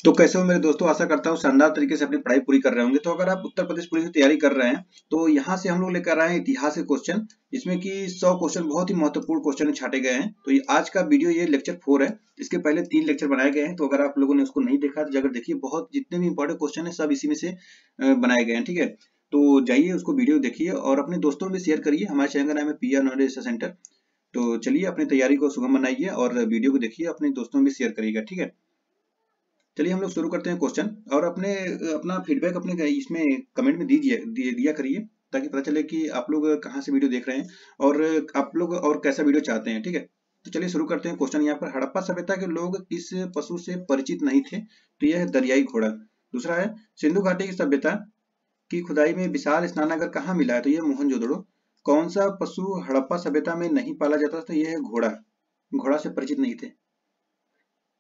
तो कैसे हो मेरे दोस्तों, आशा करता हूँ शानदार तरीके से अपनी पढ़ाई पूरी कर रहे होंगे। तो अगर आप उत्तर प्रदेश पुलिस की तैयारी कर रहे हैं तो यहाँ से हम लोग लेकर आए हैं इतिहास के क्वेश्चन, जिसमें कि 100 क्वेश्चन बहुत ही महत्वपूर्ण क्वेश्चन छाटे गए हैं। तो ये आज का वीडियो ये लेक्चर 4 है। इसके पहले 3 लेक्चर बनाए गए हैं, तो अगर आप लोगों ने उसको नहीं देखा तो जाकर देखिए। बहुत जितने भी इंपॉर्टेंट क्वेश्चन है सब इसी में से बनाए गए हैं, ठीक है। तो जाइए उसको वीडियो देखिए और अपने दोस्तों में शेयर करिए। हमारे चैनल का नाम है PR नॉलेज सेंटर। तो चलिए अपनी तैयारी को सुगम बनाइए और वीडियो को देखिए, अपने दोस्तों में शेयर करिएगा, ठीक है। चलिए हम लोग शुरू करते हैं क्वेश्चन, और अपना फीडबैक अपने इसमें कमेंट में दिया करिए, ताकि पता चले कि आप लोग कहाँ से वीडियो देख रहे हैं और आप लोग और कैसा वीडियो चाहते हैं, ठीक है। तो चलिए शुरू करते हैं क्वेश्चन। यहाँ पर हड़प्पा सभ्यता के लोग किस पशु से परिचित नहीं थे? तो यह है दरियाई घोड़ा। दूसरा है सिंधु घाटी की सभ्यता की खुदाई में विशाल स्नानागार कहाँ मिला है? तो यह मोहनजोदड़ो। कौन सा पशु हड़प्पा सभ्यता में नहीं पाला जाता? तो यह है घोड़ा। घोड़ा से परिचित नहीं थे।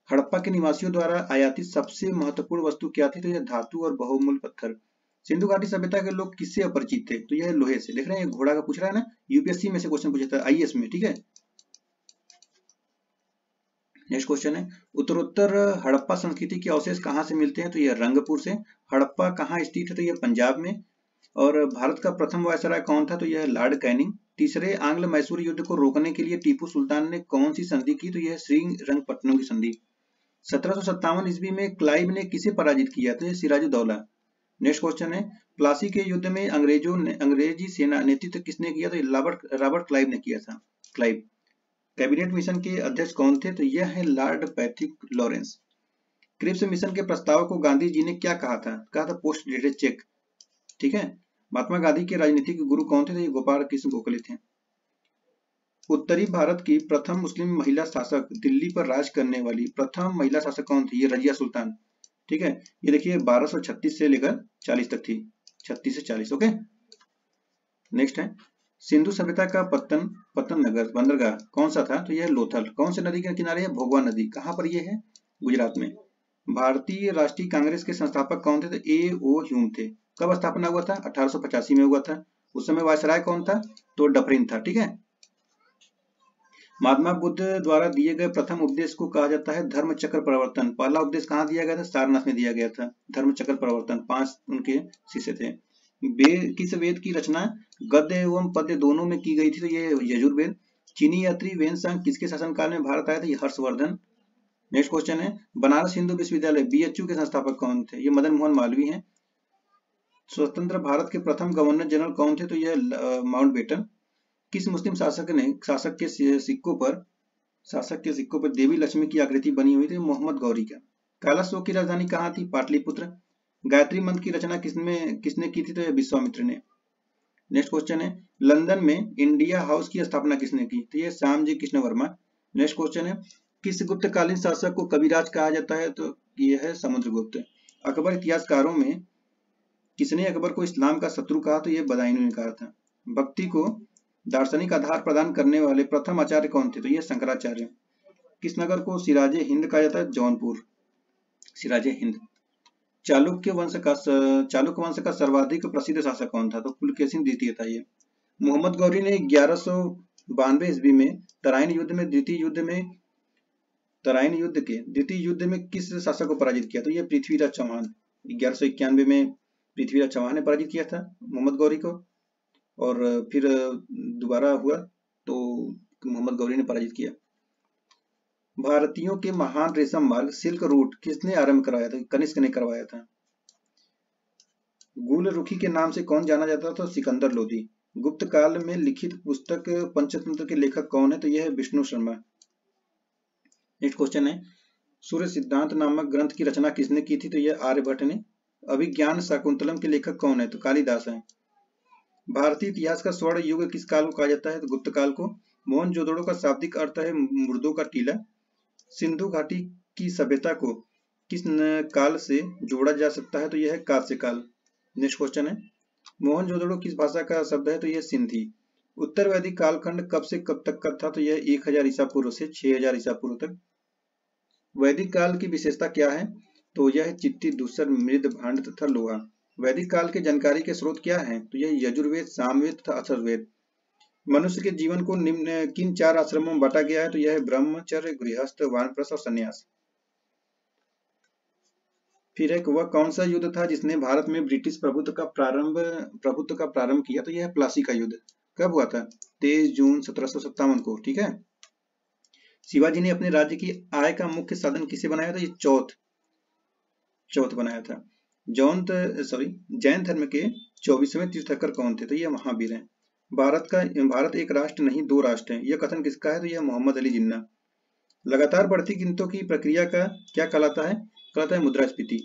हड़प्पा के निवासियों द्वारा आयातित सबसे महत्वपूर्ण वस्तु क्या थी? तो यह धातु और बहुमूल्य पत्थर। सिंधु घाटी सभ्यता के लोग किससे अपरिचित थे? तो यह लोहे से। देख रहे हैं घोड़ा का पूछ रहा है ना, यूपीएससी में से क्वेश्चन पूछा था, IAS में, ठीक है। नेक्स्ट क्वेश्चन है उत्तरोत्तर हड़प्पा संस्कृति के अवशेष कहाँ से मिलते हैं? तो यह रंगपुर से। हड़प्पा कहाँ स्थित है? तो यह पंजाब में। और भारत का प्रथम वायसराय कौन था? तो यह लॉर्ड कैनिंग। तीसरे आंग्ल मैसूर युद्ध को रोकने के लिए टीपू सुल्तान ने कौन सी संधि की? तो यह श्रीरंगपट्टनम की संधि। 1757 ईस्वी में क्लाइव ने किसे पराजित किया? तो सिराजुद्दौला। नेक्स्ट क्वेश्चन है प्लासी के युद्ध में अंग्रेजी सेना नेतृत्व किसने किया? तो रॉबर्ट क्लाइव ने किया था। क्लाइव। कैबिनेट मिशन के अध्यक्ष कौन थे? तो यह है Lord Patrick Lawrence. Cripps mission के प्रस्ताव को गांधी जी ने क्या कहा था? कहा था पोस्ट डेटेड चेक, ठीक है। महात्मा गांधी के राजनीतिक गुरु कौन थे? तो ये गोपाल कृष्ण गोखले थे। उत्तरी भारत की प्रथम मुस्लिम महिला शासक, दिल्ली पर राज करने वाली प्रथम महिला शासक कौन थी? ये रजिया सुल्तान, ठीक है। ये देखिए 1236 से लेकर 40 तक थी, 36 से 40, ओके। नेक्स्ट है सिंधु सभ्यता का पतन नगर बंदरगाह कौन सा था? तो यह लोथल। कौन से नदी के किनारे है? भोगवा नदी। कहाँ पर ये है? गुजरात में। भारतीय राष्ट्रीय कांग्रेस के संस्थापक कौन थे? तो A.O. ह्यूम थे। कब स्थापना हुआ था? 1885 में हुआ था। उस समय वायसराय कौन था? तो डफरिन था, ठीक है। महात्मा बुद्ध द्वारा दिए गए प्रथम उपदेश को कहा जाता है धर्म चक्र प्रवर्तन। पहला उपदेश कहाँ दिया गया था? सारनाथ में दिया गया था, धर्म चक्र प्रवर्तन। 5 उनके शिष्य थे। किस वेद की रचना गद्य एवं पद्य दोनों में की गई थी? तो ये यजुर्वेद। चीनी यात्री वेनसांग किसके शासनकाल में भारत आया था? ये हर्षवर्धन। नेक्स्ट क्वेश्चन है बनारस हिंदू विश्वविद्यालय BHU के संस्थापक कौन थे? ये मदन मोहन मालवीय हैं। स्वतंत्र भारत के प्रथम गवर्नर जनरल कौन थे? तो यह माउंटबेटन। किस मुस्लिम शासक के सिक्कों पर देवी लक्ष्मी की आकृति बनी हुई थी? मोहम्मद गौरी का। काला शोक की राजधानी कहाँ थी? पाटलिपुत्र। गायत्री मंत्र की रचना किसने की थी? तो यह विश्वामित्र ने। नेक्स्ट क्वेश्चन है लंदन में इंडिया हाउस की स्थापना किसने की? तो यह श्यामजी कृष्ण वर्मा। नेक्स्ट क्वेश्चन है किस गुप्तकालीन शासक को कविराज कहा जाता है? तो यह है समुद्रगुप्त। अकबर इतिहासकारों में किसने अकबर को इस्लाम का शत्रु कहा? तो यह बदायूं ने कहा था। भक्ति को दार्शनिक आधार प्रदान करने वाले प्रथम आचार्य कौन थे? तो यह शंकराचार्य। किस नगर को सिराजे हिंद कहा जाता है? जौनपुर, सिराजे हिंद। चालुक्य वंश का सर्वाधिक प्रसिद्ध शासक कौन था? तो पुलकेशिन द्वितीय था ये। मोहम्मद गौरी ने 1192 ईस्वी में तराइन युद्ध में किस शासक को पराजित किया? तो यह पृथ्वीराज चौहान। 1191 में पृथ्वीराज चौहान ने पराजित किया था मोहम्मद गौरी को, और फिर दोबारा हुआ तो मोहम्मद गौरी ने पराजित किया। भारतीयों के महान रेशम मार्ग सिल्क रूट किसने आरंभ करवाया था? कनिष्क ने करवाया था। गुलरुखी के नाम से कौन जाना जाता था? सिकंदर लोदी। गुप्त काल में लिखित पुस्तक पंचतंत्र के लेखक कौन है? तो यह है विष्णु शर्मा। नेक्स्ट क्वेश्चन है सूर्य सिद्धांत नामक ग्रंथ की रचना किसने की थी? तो यह आर्यभट्ट ने। अभिज्ञान शाकुंतलम के लेखक कौन है? तो कालिदास है। भारतीय इतिहास का स्वर्ण युग किस काल को कहा जाता है? तो गुप्त काल को। मोहनजोदड़ो का शाब्दिक अर्थ है मुर्दों का टीला। सिंधु घाटी की सभ्यता को किस काल से जोड़ा जा सकता है? तो यह है कांस्य काल। नेक्स्ट क्वेश्चन है मोहनजोदड़ो किस भाषा का शब्द है? तो यह सिंधी। उत्तर वैदिक कालखंड कब से कब तक का था? तो यह 1000 ईसा पूर्व से 6000 ईसा पूर्व तक। वैदिक काल की विशेषता क्या है? तो यह चित्ती, दूसर, मृद, भांड तथा लोहा। वैदिक काल के जानकारी के स्रोत क्या हैं? तो यह यजुर्वेद, सामवेद तथा अथर्ववेद। मनुष्य के जीवन को निम्न किन 4 आश्रमों में बांटा गया है? तो यह है ब्रह्मचर्य, गृहस्थ, वानप्रस्थ और संन्यास। फिर एक वह कौन सा युद्ध था जिसने भारत में ब्रिटिश प्रभुत्व का प्रारंभ किया, तो यह है प्लासी का युद्ध। कब हुआ था? 23 जून 1757 को। ठीक है। शिवाजी ने अपने राज्य की आय का मुख्य साधन किसे बनाया था? ये चौथ बनाया था। जैन धर्म के 24वें तीर्थंकर कौन थे? तो ये महावीर हैं। भारत एक राष्ट्र नहीं दो राष्ट्र है, यह कथन किसका है? तो यह मोहम्मद अली जिन्ना। लगातार बढ़ती कीमतों की प्रक्रिया का क्या कहलाता है? कहलाता है मुद्रास्फीति।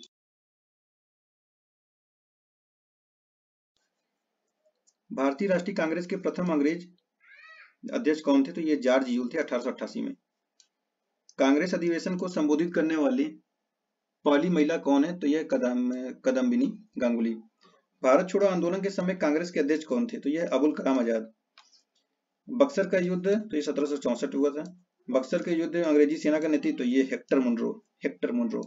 भारतीय राष्ट्रीय कांग्रेस के प्रथम अंग्रेज अध्यक्ष कौन थे? तो ये जॉर्ज यूल थे 1888 में। कांग्रेस अधिवेशन को संबोधित करने वाली पहली महिला कौन है? तो यह कदम्बिनी गांगुली। भारत छोड़ो आंदोलन के समय कांग्रेस के अध्यक्ष कौन थे? तो यह अबुल कलाम आजाद। बक्सर का युद्ध तो ये 1764 हुआ था। बक्सर के युद्ध में अंग्रेजी सेना का नेतृत्व तो ये हेक्टर मुनरो।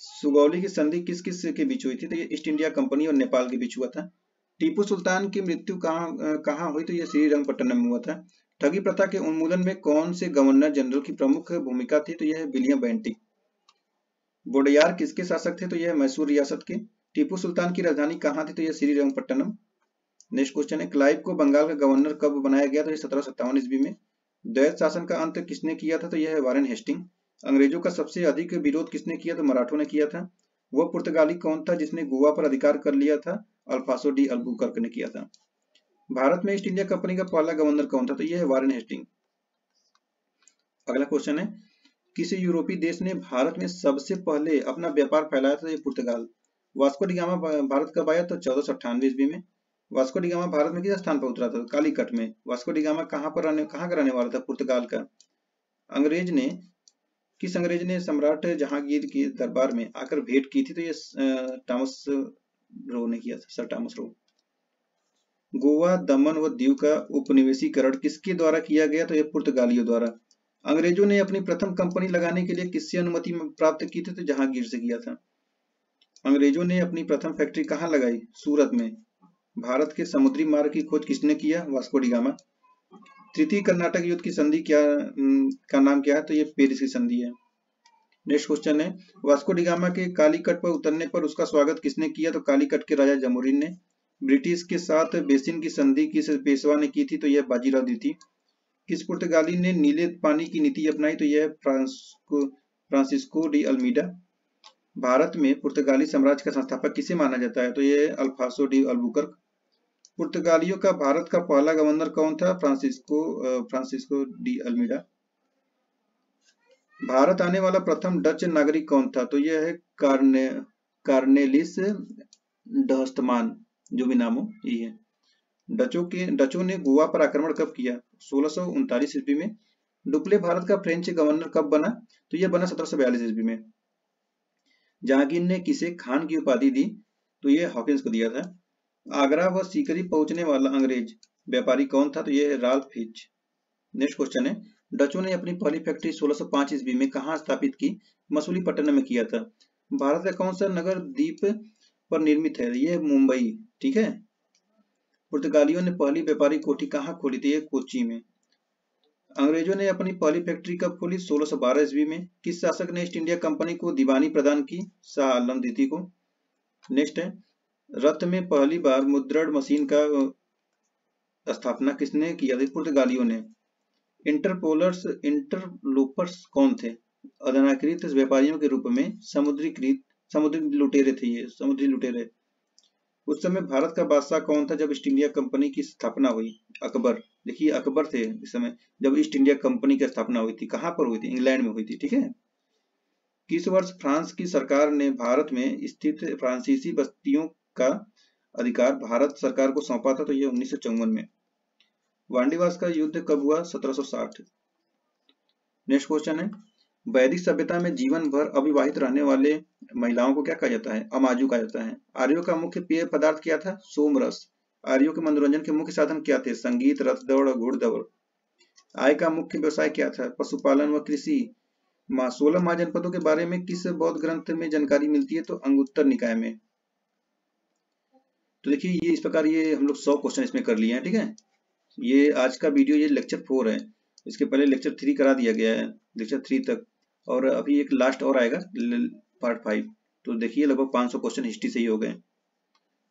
सुगौली की संधि किस किस के बीच हुई थी? तो ये ईस्ट इंडिया कंपनी और नेपाल के बीच हुआ था। टीपू सुल्तान की मृत्यु कहाँ हुई? तो ये श्रीरंगपट्टनम में हुआ था। ठगी प्रथा के उन्मूलन में कौन से गवर्नर जनरल की प्रमुख भूमिका थी? तो यह विलियम बेंटिक। वोडेयार किसके शासक थे? तो यह मैसूर रियासत के। टीपू सुल्तान की राजधानी कहाँ थी? तो यह श्रीरंगपट्टनम। नेक्स्ट क्वेश्चन है, क्लाइव को बंगाल का गवर्नर कब बनाया गया? तो यह 1757 ईस्वी में। द्वैत शासन का अंत किसने किया था? तो यह है वारेन हेस्टिंग। अंग्रेजों का सबसे अधिक विरोध किसने किया? तो मराठों ने किया था। वह पुर्तगाली कौन था जिसने गोवा पर अधिकार कर लिया था? अल्फांसो डी अल्बुकर्क ने किया था। भारत में ईस्ट इंडिया कंपनी का पहला गवर्नर कौन था? तो यह है वारेन हेस्टिंग। अगला क्वेश्चन है, किस यूरोपीय देश ने भारत में सबसे पहले अपना व्यापार फैलाया था? ये पुर्तगाल। वास्को डी गामा भारत कब आया? तो 1498 ईस्वी में। वास्को डी गामा भारत में किस स्थान पर उतरा था? कालीकट में। वास्को डी गामा कहाँ का रहने वाला था? पुर्तगाल का। किस अंग्रेज ने सम्राट जहांगीर के दरबार में आकर भेंट की थी? तो ये टॉमस रो ने किया था, सर टॉमस रो। गोवा, दमन व दीव का उपनिवेशीकरण किसके द्वारा किया गया? तो ये पुर्तगालियों द्वारा। अंग्रेजों ने अपनी प्रथम कंपनी लगाने के लिए किससे अनुमति प्राप्त की थी? तो जहांगीर से किया था। अंग्रेजों ने अपनी प्रथम फैक्ट्री कहाँ लगाई? सूरत में। भारत के समुद्री मार्ग की खोज किसने किया? Vasco D gamma. तृतीय कर्नाटक युद्ध की संधि का नाम क्या है? तो ये पेरिस की संधि है। नेक्स्ट क्वेश्चन है, वास्को डी गामा के कालीकट पर उतरने पर उसका स्वागत किसने किया? तो कालीकट के राजा जमोरिन ने। ब्रिटिश के साथ बेसिन की संधि किस पेशवा ने की थी? तो यह बाजीराव द्वितीय। किस पुर्तगाली ने नीले पानी की नीति अपनाई? तो यह फ्रांसिस्को डी अल्मीडा। भारत में पुर्तगाली साम्राज्य का संस्थापक किसे माना जाता है? तो यह अल्फांसो डी अल्बुकर्क। पुर्तगालियों का भारत का पहला गवर्नर कौन था? Francisco de Almeida. भारत आने वाला प्रथम डच नागरिक कौन था? तो यह है कार्नेलिस डहस्तमान, जो भी नाम हो यही है। डचों ने गोवा पर आक्रमण कब किया? 1639 ईस्वी में। डुप्ले भारत का फ्रेंच गवर्नर कब बना? तो यह बना 1742 ईस्वी में। जहांगीर ने किसे खान की उपाधि दी? तो यह हॉकिंस को दिया था। आगरा व सीकरी पहुंचने वाला अंग्रेज व्यापारी कौन था? तो यह है राल्फ हिच। नेक्स्ट क्वेश्चन है, डचों ने अपनी पहली फैक्ट्री 1605 ईस्वी में कहाँ स्थापित की? मसूलीपट्टनम में किया था। भारत का कौन सा नगर द्वीप पर निर्मित है? यह मुंबई। ठीक है। पुर्तगालियों ने पहली व्यापारिक कोठी कहाँ खोली थी? कोच्चि में। अंग्रेजों ने अपनी पहली फैक्ट्री कब खोली? 1612 ईस्वी में। किस शासक ने ईस्ट इंडिया कंपनी को दीवानी प्रदान की? शाह आलम द्वितीय को। नेक्स्ट है, रथ में पहली बार मुद्रण मशीन का स्थापना किसने किया थी? पुर्तगालियों ने। इंटरलोपर्स कौन थे? अनाधिकृत व्यापारियों के रूप में समुद्री लुटेरे थे। ये समुद्री लुटेरे। उस समय भारत का बादशाह कौन था जब ईस्ट इंडिया कंपनी की स्थापना हुई? अकबर। देखिए अकबर थे इस समय जब ईस्ट इंडिया कंपनी की स्थापना हुई थी। कहाँ पर हुई थी? इंग्लैंड में हुई थी। ठीक है। किस वर्ष फ्रांस की सरकार ने भारत में स्थित फ्रांसीसी बस्तियों का अधिकार भारत सरकार को सौंपा था? तो यह 1954 में। वांडीवास का युद्ध कब हुआ? 1760। नेक्स्ट क्वेश्चन है, वैदिक सभ्यता में जीवन भर अविवाहित रहने वाले महिलाओं को क्या कहा जाता है? अमाजू कहा जाता है। आर्यों का मुख्य पेय पदार्थ क्या था? सोमरस। आर्यों के मनोरंजन के मुख्य साधन क्या थे? संगीत, रथ दौड़ और घुड़दौड़। आय का मुख्य व्यवसाय क्या था? पशुपालन व कृषि। 16 महाजनपदों के बारे में किस बौद्ध ग्रंथ में जानकारी मिलती है? तो अंगुत्तर निकाय में। तो देखिए ये इस प्रकार ये हम लोग 100 क्वेश्चन इसमें कर लिए हैं। ठीक है। ये आज का वीडियो ये लेक्चर 4 है। इसके पहले लेक्चर 3 करा दिया गया है, लेक्चर 3 तक। और अभी एक लास्ट और आएगा पार्ट 5। तो देखिए लगभग 500 क्वेश्चन हिस्ट्री से ही हो गए।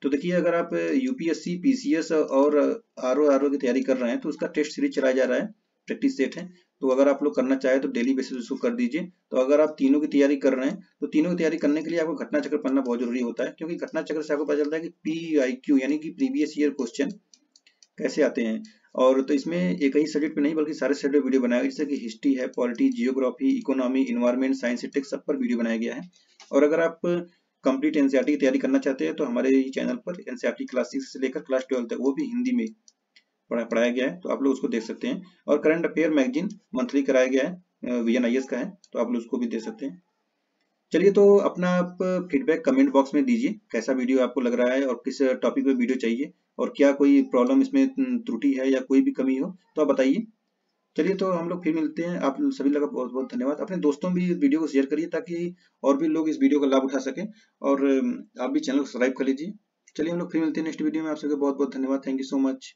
तो देखिए अगर आप यूपीएससी, पीसीएस और आरओ की तैयारी कर रहे हैं तो उसका टेस्ट सीरीज चलाया जा रहा है, प्रैक्टिस सेट है। तो अगर आप लोग करना चाहे तो डेली बेसिस उसको कर दीजिए। तो अगर आप तीनों की तैयारी कर रहे हैं तो तीनों की तैयारी करने के लिए आपको घटना चक्र पढ़ना बहुत जरूरी होता है, क्योंकि घटना चक्र से आपको पता चलता है कि PIQ यानी कि प्रीवियस ईयर क्वेश्चन कैसे आते हैं। और तो इसमें एक ही सब्जेक्ट पे नहीं बल्कि सारे सब्जेक्ट पे वीडियो बनाया गया, जैसे कि हिस्ट्री है, polity, geography, economy, environment, science, tech, सब पर वीडियो बनाया गया है। और अगर आप कंप्लीट एनसीईआरटी की तैयारी करना चाहते हैं तो हमारे चैनल पर एनसीईआरटी क्लास 6 से लेकर क्लास 12 तक वो भी हिंदी में पढ़ाया गया है, तो आप लोग उसको देख सकते हैं। और करंट अफेयर मैगजीन मंथली कराया गया है, विजन IAS का है, तो आप लोग उसको भी देख सकते हैं। चलिए, तो अपना आप फीडबैक कमेंट बॉक्स में दीजिए, कैसा वीडियो आपको लग रहा है और किस टॉपिक पे वीडियो चाहिए, और क्या कोई प्रॉब्लम इसमें त्रुटि है या कोई भी कमी हो तो आप बताइए। चलिए, तो हम लोग फिर मिलते हैं। आप सभी लोगों का बहुत बहुत धन्यवाद। अपने दोस्तों भी वीडियो को शेयर करिए ताकि और भी लोग इस वीडियो का लाभ उठा सकें, और आप भी चैनल को सब्सक्राइब कर लीजिए। चलिए, हम लोग फिर मिलते हैं नेक्स्ट वीडियो में। आप सबको बहुत बहुत धन्यवाद। Thank you so much.